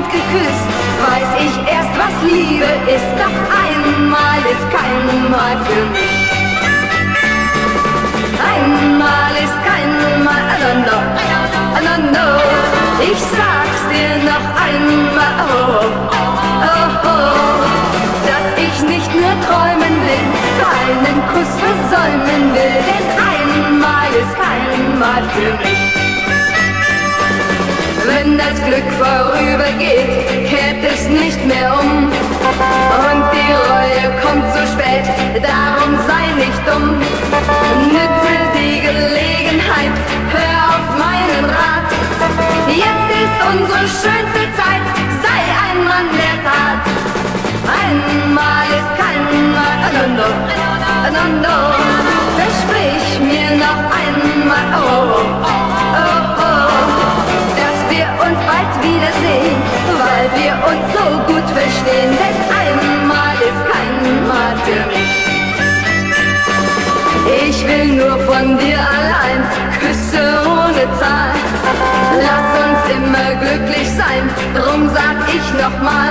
Mund geküsst, weiß ich erst, was Liebe ist. Doch einmal ist kein Mal für mich. Einmal ist kein Mal, no, no. Ich sag's dir noch einmal, oh, oh, oh, dass ich nicht nur träumen will, keinen Kuss versäumen will, denn einmal ist kein Mal für mich. Wenn das Glück vorübergeht, kehrt es nicht mehr um. Und die Reue kommt zu spät, darum sei nicht dumm. Nütze die Gelegenheit, hör auf meinen Rat. Jetzt ist unsere schönste Zeit, sei ein Mann der Tat. Einmal ist kein Mal, no, no, no. Versprich mir noch einmal, oh, oh, oh, dass wir uns bald wiedersehen, weil wir uns so gut verstehen. Denn einmal ist kein Mal für mich. Ich will nur von dir allein, Küsse ohne Zahl. Lass uns immer glücklich sein, drum sag ich nochmal.